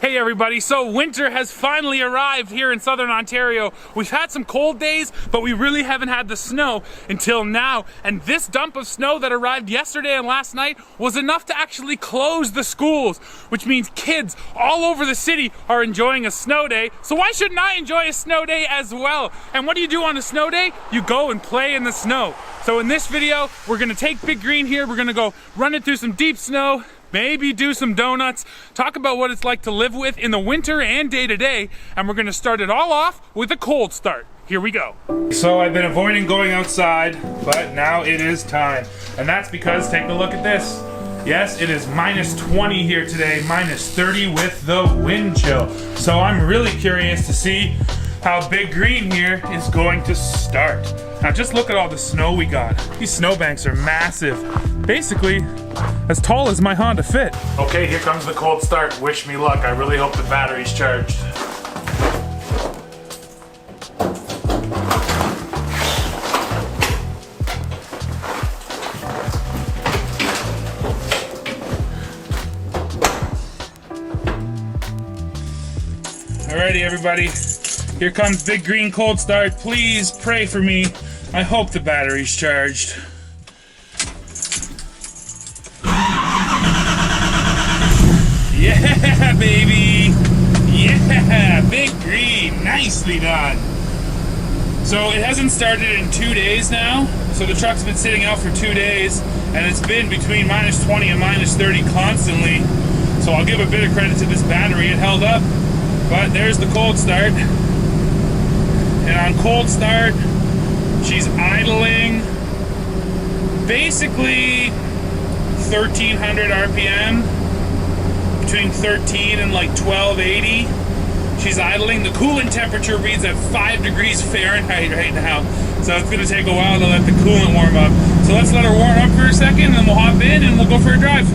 Hey everybody, so winter has finally arrived here in southern Ontario. We've had some cold days, but we really haven't had the snow until now. And this dump of snow that arrived yesterday and last night was enough to actually close the schools, which means kids all over the city are enjoying a snow day. So why shouldn't I enjoy a snow day as well? And what do you do on a snow day? You go and play in the snow. So in this video, we're gonna take Big Green here, we're gonna go run it through some deep snow, maybe do some donuts, talk about what it's like to live with in the winter and day to day, and we're gonna start it all off with a cold start. Here we go. So I've been avoiding going outside, but now it is time. And that's because, take a look at this. Yes, it is minus 20 here today, minus 30 with the wind chill. So I'm really curious to see how Big Green here is going to start. Now just look at all the snow we got. These snowbanks are massive. Basically, as tall as my Honda Fit. Okay, here comes the cold start. Wish me luck. I really hope the battery's charged. Alrighty, everybody. Here comes Big Green cold start. Please pray for me. I hope the battery's charged. Yeah, baby! Yeah! Big Green! Nicely done! So it hasn't started in 2 days now. So the truck's been sitting out for 2 days, and it's been between minus 20 and minus 30 constantly. So I'll give a bit of credit to this battery. It held up. But there's the cold start. And on cold start, she's idling basically 1300 RPM, between 13 and like 1280. She's idling. The coolant temperature reads at 5 degrees Fahrenheit right now, so it's gonna take a while to let the coolant warm up. So let's let her warm up for a second, and then we'll hop in and we'll go for a drive.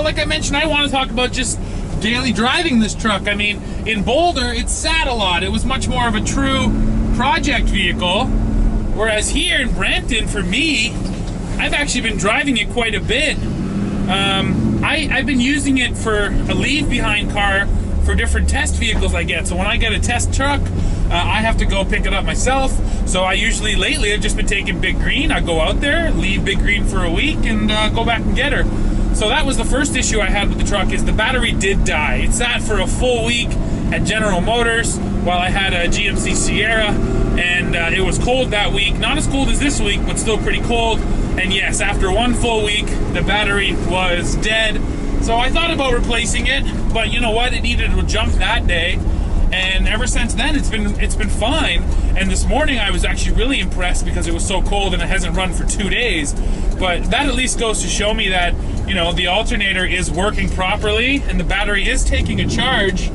Like I mentioned, I want to talk about just daily driving this truck. I mean, in Boulder, it sat a lot. It was much more of a true project vehicle. Whereas here in Brampton, for me, I've actually been driving it quite a bit. I've been using it for a leave-behind car for different test vehicles I get. So when I get a test truck, I have to go pick it up myself. So I usually, lately, I've just been taking Big Green. I go out there, leave Big Green for a week, and go back and get her. So that was the first issue I had with the truck, is the battery did die. It sat for a full week at General Motors while I had a GMC Sierra, and it was cold that week. Not as cold as this week, but still pretty cold. And yes, after one full week, the battery was dead. So I thought about replacing it, but you know what? It needed to jump that day. And ever since then, it's been fine. And this morning, I was actually really impressed because it was so cold and it hasn't run for 2 days. But that at least goes to show me that, you know, the alternator is working properly and the battery is taking a charge.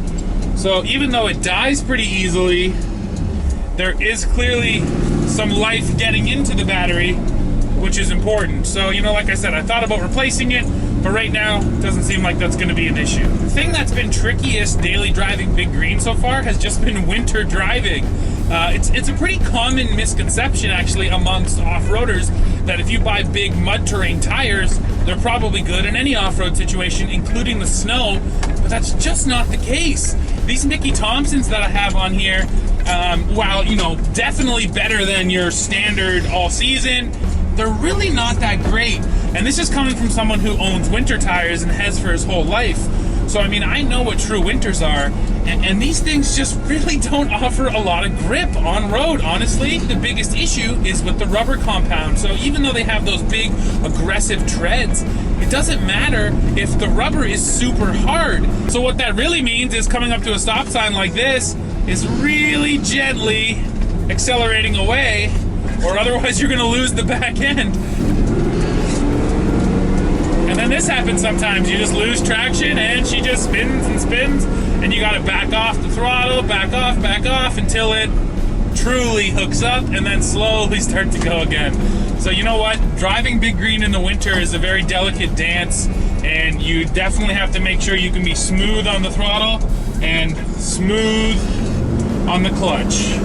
So even though it dies pretty easily, there is clearly some life getting into the battery, which is important. So, you know, like I said, I thought about replacing it, but right now, it doesn't seem like that's gonna be an issue. The thing that's been trickiest daily driving Big Green so far has just been winter driving. It's a pretty common misconception, actually, amongst off-roaders, that if you buy big mud terrain tires, they're probably good in any off-road situation, including the snow, but that's just not the case. These Mickey Thompsons that I have on here, while, you know, definitely better than your standard all-season, they're really not that great. And this is coming from someone who owns winter tires and has for his whole life. So, I mean, I know what true winters are, and these things just really don't offer a lot of grip on road. Honestly, the biggest issue is with the rubber compound. So even though they have those big, aggressive treads, it doesn't matter if the rubber is super hard. So what that really means is coming up to a stop sign like this is really gently accelerating away, or otherwise you're gonna lose the back end. And then this happens sometimes. You just lose traction and she just spins and spins, and you gotta back off the throttle, back off until it truly hooks up and then slowly start to go again. So you know what? Driving Big Green in the winter is a very delicate dance, and you definitely have to make sure you can be smooth on the throttle and smooth on the clutch.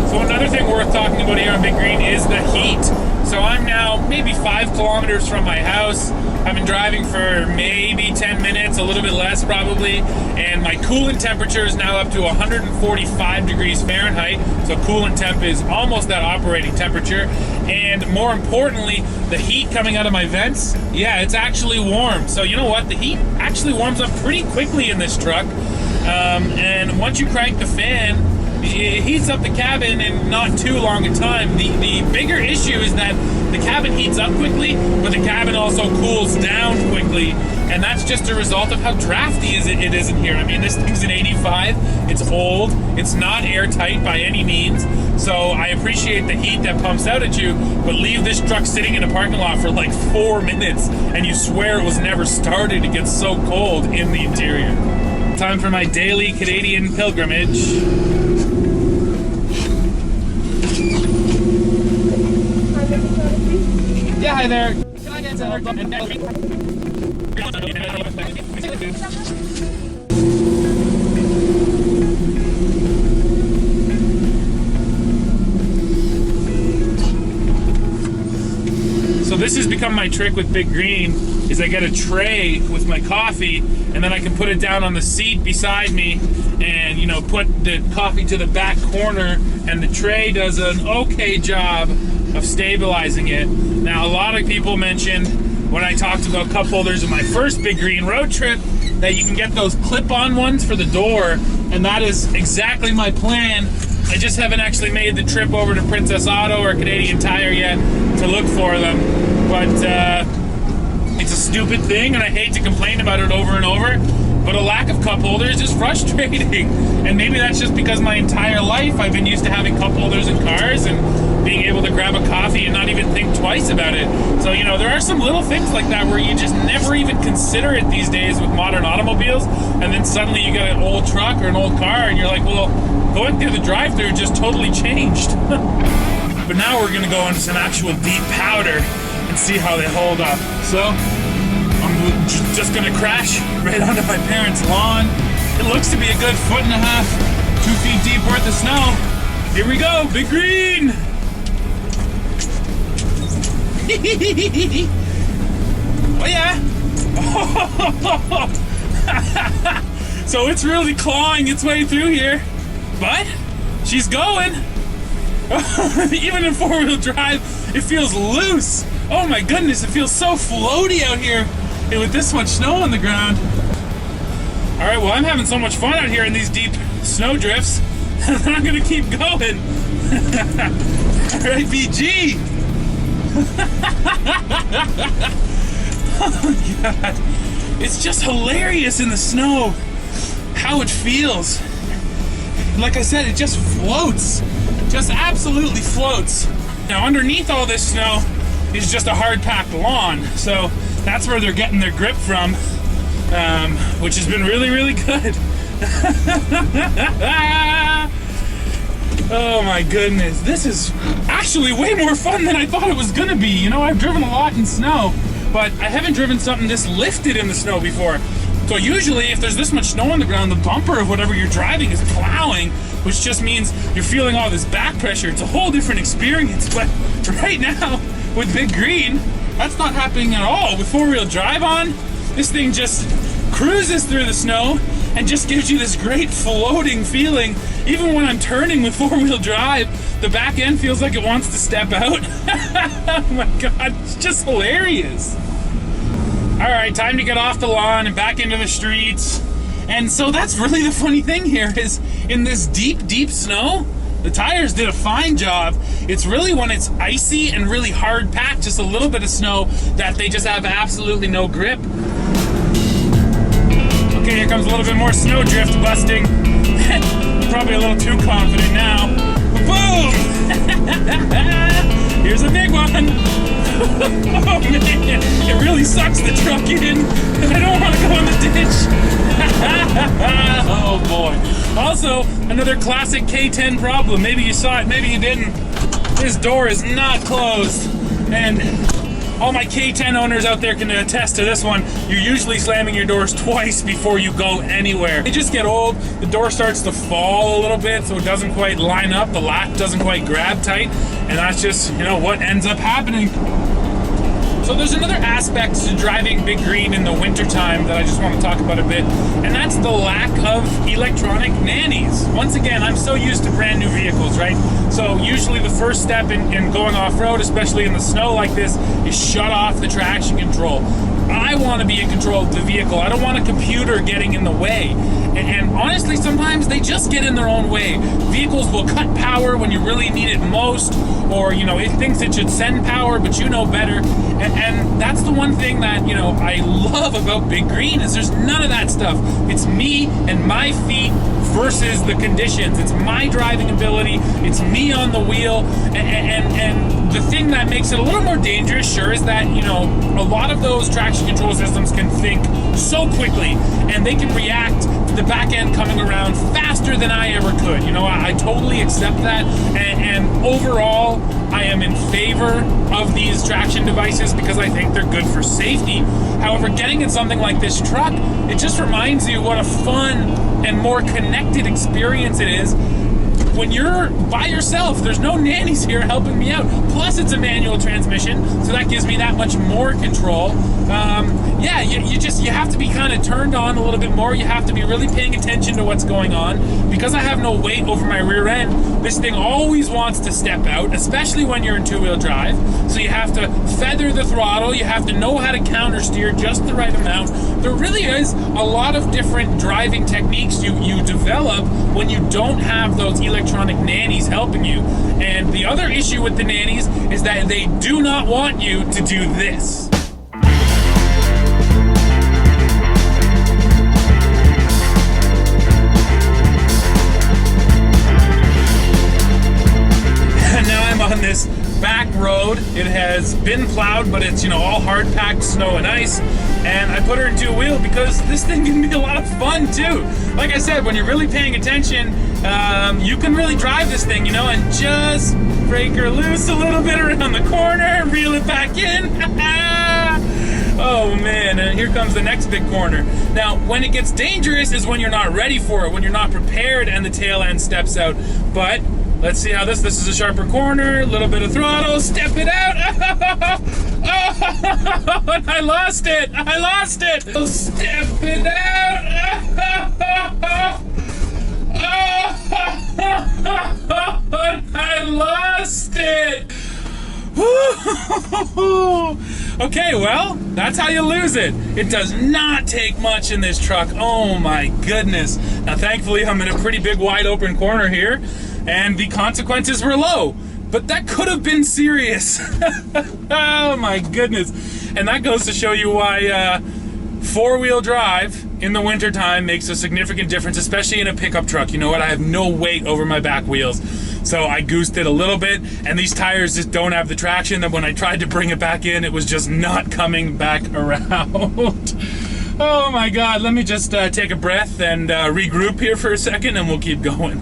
So another thing worth talking about here on Big Green is the heat. So I'm now maybe 5 kilometers from my house. I've been driving for maybe 10 minutes, a little bit less probably, and my coolant temperature is now up to 145 degrees Fahrenheit. So coolant temp is almost that operating temperature. And more importantly, the heat coming out of my vents, yeah, it's actually warm. So you know what? The heat actually warms up pretty quickly in this truck. And once you crank the fan, it heats up the cabin in not too long a time. The bigger issue is that the cabin heats up quickly, but the cabin also cools down quickly, and that's just a result of how drafty it is in here. I mean, this thing's an 85, it's old, it's not airtight by any means, so I appreciate the heat that pumps out at you, but leave this truck sitting in a parking lot for like 4 minutes, and you swear it was never started. It gets so cold in the interior. Time for my daily Canadian pilgrimage. Yeah, hi there. Can I get So this has become my trick with Big Green, is I get a tray with my coffee, and then I can put it down on the seat beside me and, you know, put the coffee to the back corner, and the tray does an okay job of stabilizing it. Now, a lot of people mentioned when I talked about cup holders in my first Big Green road trip that you can get those clip-on ones for the door, and that is exactly my plan. I just haven't actually made the trip over to Princess Auto or Canadian Tire yet to look for them, but it's a stupid thing, and I hate to complain about it over and over, but a lack of cup holders is frustrating. And maybe that's just because my entire life I've been used to having cup holders in cars and being able to grab a coffee and not even think twice about it. So, you know, there are some little things like that where you just never even consider it these days with modern automobiles, and then suddenly you get an old truck or an old car and you're like, well, going through the drive-thru just totally changed. But now we're gonna go into some actual deep powder and see how they hold up. So I'm just gonna crash right onto my parents' lawn. It looks to be a good 1.5 feet, 2 feet deep worth of snow. Here we go, Big Green! Oh yeah! So it's really clawing its way through here, but she's going. Even in 4-wheel drive, it feels loose. Oh my goodness, it feels so floaty out here with this much snow on the ground. All right, well, I'm having so much fun out here in these deep snow drifts that I'm gonna keep going. All right, BG. Oh my God. It's just hilarious in the snow how it feels. Like I said, it just floats. Just absolutely floats. Now, underneath all this snow is just a hard-packed lawn, so that's where they're getting their grip from, which has been really, really good. Oh my goodness, this is actually way more fun than I thought it was gonna be. You know, I've driven a lot in snow, but I haven't driven something this lifted in the snow before. So usually, if there's this much snow on the ground, the bumper of whatever you're driving is plowing, which just means you're feeling all this back pressure. It's a whole different experience. But right now, with Big Green, that's not happening at all. With 4-wheel drive on, this thing just cruises through the snow and just gives you this great floating feeling. Even when I'm turning with 4-wheel drive, the back end feels like it wants to step out. Oh my God, it's just hilarious. All right, time to get off the lawn and back into the streets. And so that's really the funny thing here is in this deep, deep snow, the tires did a fine job. It's really when it's icy and really hard packed, just a little bit of snow, that they just have absolutely no grip. Okay, here comes a little bit more snow drift busting. Probably a little too confident now. Boom! Here's a big one. Oh man, it really sucks the truck in, and I don't want to go in the ditch. Oh Oh boy. Also, another classic K10 problem. Maybe you saw it, maybe you didn't. This door is not closed. And all my K10 owners out there can attest to this one. You're usually slamming your doors twice before you go anywhere. They just get old, the door starts to fall a little bit, so it doesn't quite line up, the latch doesn't quite grab tight, and that's just, you know, what ends up happening. So there's another aspect to driving Big Green in the wintertime that I just want to talk about a bit, and that's the lack of electronic nannies. Once again, I'm so used to brand new vehicles, right? So usually the first step in going off-road, especially in the snow like this, is shut off the traction control. I want to be in control of the vehicle. I don't want a computer getting in the way. And honestly, sometimes they just get in their own way. Vehicles will cut power when you really need it most, or, you know, it thinks it should send power, but you know better. And that's the one thing that, you know, I love about Big Green is there's none of that stuff. It's me and my feet versus the conditions. It's my driving ability. It's me on the wheel. And the thing that makes it a little more dangerous, sure, is that, you know, a lot of those traction control systems can think so quickly, and they can react to the back end coming around faster than I ever could. You know, I totally accept that, and overall, I am in favor of these traction devices because I think they're good for safety. However, getting in something like this truck, it just reminds you what a fun and more connected experience it is when you're by yourself. There's no nannies here helping me out. Plus, it's a manual transmission, so that gives me that much more control. Yeah, you have to be kind of turned on a little bit more. You have to be really paying attention to what's going on. Because I have no weight over my rear end, this thing always wants to step out, especially when you're in two-wheel drive. So you have to feather the throttle. You have to know how to counter steer just the right amount. There really is a lot of different driving techniques you develop when you don't have those electronic nannies helping you. And the other issue with the nannies is that they do not want you to do this. On this back road, it has been plowed, but it's, you know, all hard packed snow and ice, and I put her in two-wheel because this thing can be a lot of fun too. Like I said, when you're really paying attention, you can really drive this thing, you know, and just break her loose a little bit around the corner, reel it back in. Oh man, and here comes the next big corner. Now, when it gets dangerous is when you're not ready for it, when you're not prepared and the tail end steps out. But let's see how this is a sharper corner, a little bit of throttle, step it out. Oh, I lost it. Oh, step it out. I lost it. Okay, well, that's how you lose it. It does not take much in this truck. Oh my goodness. Now, thankfully, I'm in a pretty big wide open corner here, and the consequences were low, but that could have been serious. Oh my goodness. And that goes to show you why four-wheel drive in the wintertime makes a significant difference, especially in a pickup truck. You know what? I have no weight over my back wheels, so I goosed it a little bit, and these tires just don't have the traction that when I tried to bring it back in, it was just not coming back around. Oh my God, let me just take a breath and regroup here for a second, and we'll keep going.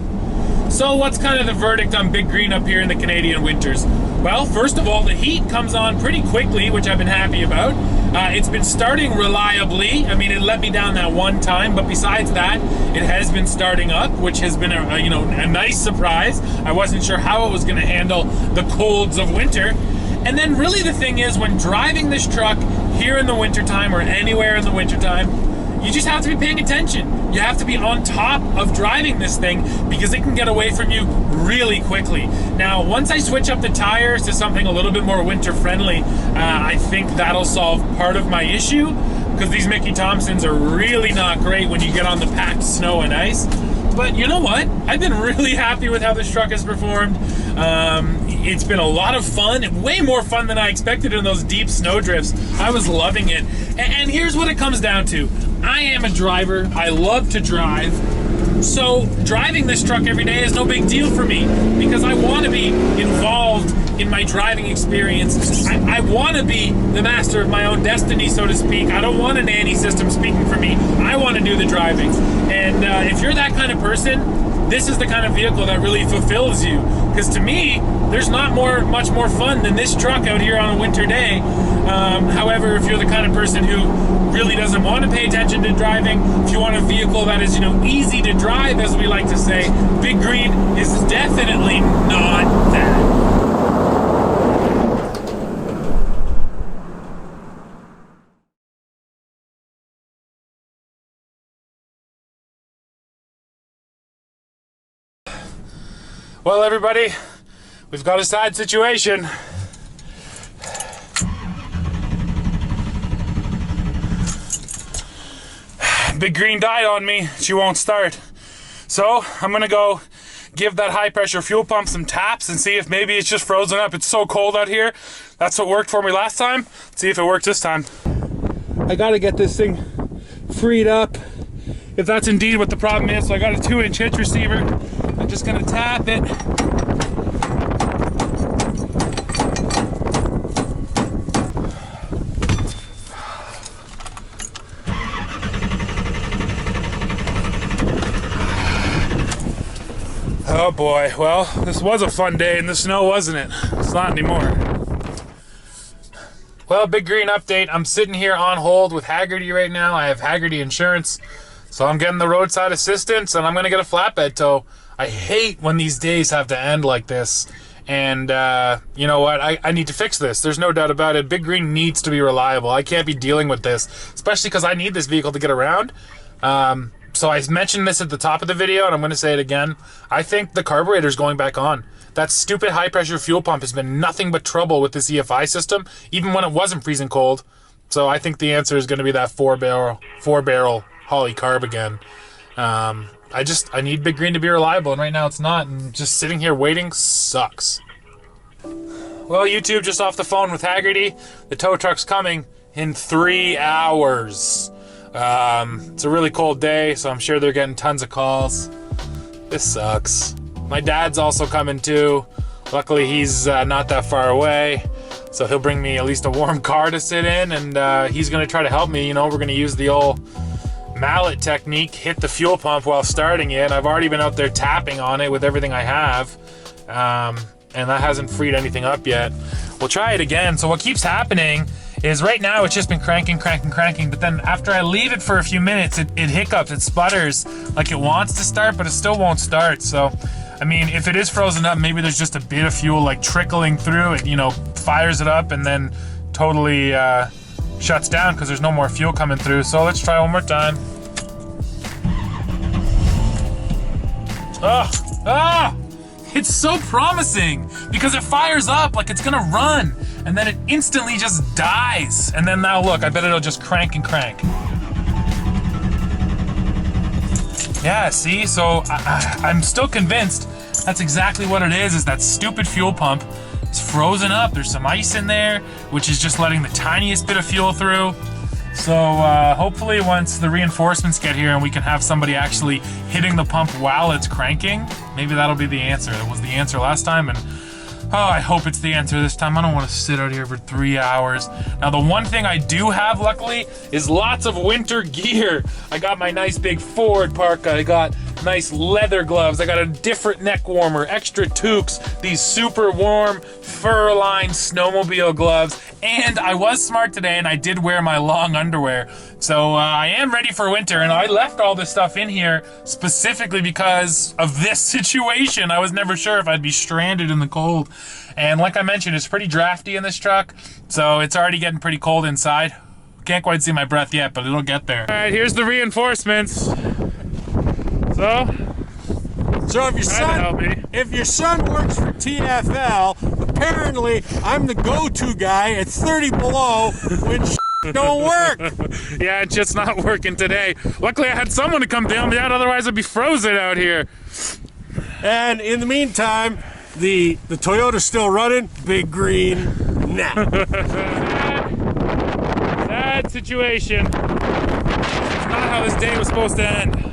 So what's kind of the verdict on Big Green up here in the Canadian winters? Well, first of all, the heat comes on pretty quickly, which I've been happy about. It's been starting reliably. I mean, it let me down that one time, but besides that, it has been starting up, which has been a nice surprise. I wasn't sure how it was going to handle the colds of winter. And then really the thing is, when driving this truck here in the wintertime or anywhere in the wintertime, you just have to be paying attention. You have to be on top of driving this thing because it can get away from you really quickly. Now, once I switch up the tires to something a little bit more winter friendly, I think that'll solve part of my issue, because these Mickey Thompsons are really not great when you get on the packed snow and ice. But you know what? I've been really happy with how this truck has performed. It's been a lot of fun, way more fun than I expected in those deep snow drifts. I was loving it. And here's what it comes down to. I am a driver. I love to drive. So driving this truck every day is no big deal for me because I want to be involved in my driving experience. I want to be the master of my own destiny, so to speak. I don't want a nanny system speaking for me. I want to do the driving. And if you're that kind of person, this is the kind of vehicle that really fulfills you. Because to me, there's not much more fun than this truck out here on a winter day. However, if you're the kind of person who really doesn't want to pay attention to driving, if you want a vehicle that is, easy to drive, as we like to say, Big Green is definitely not that. Well, everybody, we've got a side situation. Big Green died on me. She won't start. So I'm gonna go give that high pressure fuel pump some taps and see if maybe it's just frozen up. It's so cold out here. That's what worked for me last time. Let's see if it works this time. I gotta get this thing freed up, if that's indeed what the problem is. So I got a 2-inch hitch receiver. I'm just gonna tap it. Oh boy, well, this was a fun day in the snow, wasn't it? It's not anymore. Well, Big Green update. I'm sitting here on hold with Haggerty right now. I have Haggerty insurance, so I'm getting the roadside assistance, and I'm gonna get a flatbed tow. I hate when these days have to end like this. And you know what? I need to fix this. There's no doubt about it. Big Green needs to be reliable. I can't be dealing with this, especially because I need this vehicle to get around. So I mentioned this at the top of the video, and I'm going to say it again. I think the carburetor's going back on. That stupid high-pressure fuel pump has been nothing but trouble with this EFI system, even when it wasn't freezing cold. So I think the answer is going to be that four-barrel Holly carb again. I need Big Green to be reliable, and right now it's not, and just sitting here waiting sucks. Well, YouTube, just off the phone with Haggerty. The tow truck's coming in 3 hours. It's a really cold day, so I'm sure they're getting tons of calls. This sucks. My dad's also coming too. Luckily, he's not that far away, so he'll bring me at least a warm car to sit in, and he's going to try to help me. We're going to use the old mallet technique, hit the fuel pump while starting it. I've already been out there tapping on it with everything I have, and that hasn't freed anything up yet. We'll try it again. So what keeps happening is right now it's just been cranking, but then after I leave it for a few minutes, it hiccups, it sputters, like it wants to start, but it still won't start. So, I mean, if it is frozen up, maybe there's just a bit of fuel like trickling through. It, fires it up and then totally shuts down because there's no more fuel coming through. So let's try one more time. It's so promising because it fires up like it's gonna run, and then it instantly just dies. And then now look, I bet it'll just crank and crank. Yeah, see, so I'm still convinced that's exactly what it is that stupid fuel pump is frozen up. There's some ice in there, which is just letting the tiniest bit of fuel through. So hopefully once the reinforcements get here and we can have somebody actually hitting the pump while it's cranking, maybe that'll be the answer. That was the answer last time, and I hope it's the answer this time. I don't want to sit out here for 3 hours. Now, the one thing I do have, luckily, is lots of winter gear. I got my nice big Ford parka. I got nice leather gloves. I got a different neck warmer, extra toques, these super warm fur-lined snowmobile gloves, and I was smart today and I did wear my long underwear. So I am ready for winter, and I left all this stuff in here specifically because of this situation. I was never sure if I'd be stranded in the cold. And like I mentioned, it's pretty drafty in this truck, so it's already getting pretty cold inside. Can't quite see my breath yet, but it'll get there. All right, here's the reinforcements. So if your son works for TFL, apparently I'm the go-to guy at 30 below when don't work. Yeah, it's just not working today. Luckily, I had someone to come bail me out, otherwise I'd be frozen out here. And in the meantime, the Toyota's still running. Big Green, nah. Sad situation. It's not how this day was supposed to end.